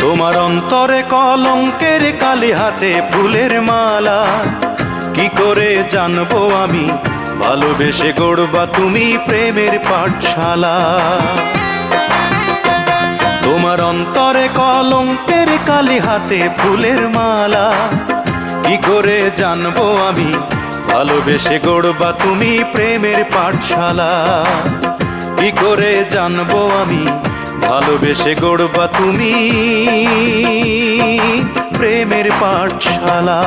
তোমার অন্তরে কলঙ্কের কালি, হাতে ফুলের মালা। কি করে জানবো আমি ভালোবেসে গড়বা তুমি প্রেমের পাঠশালা। তোমার অন্তরে কলঙ্কের কালি, হাতে ফুলের মালা। কি করে জানবো আমি ভালোবেসে গড়বা তুমি প্রেমের পাঠশালা। কি করে জানবো আমি ভালোবেসে গড়বা তুমি প্রেমের পাঠশালা।